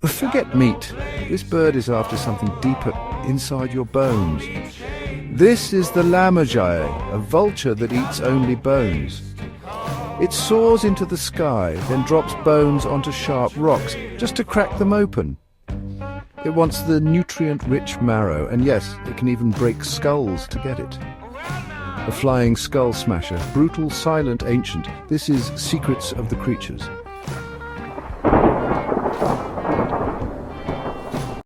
Forget meat. This bird is after something deeper inside your bones. This is the lammergeier, a vulture that eats only bones. It soars into the sky, then drops bones onto sharp rocks, just to crack them open. It wants the nutrient-rich marrow, and yes, it can even break skulls to get it. A flying skull smasher, brutal, silent, ancient. This is Secrets of the Creatures.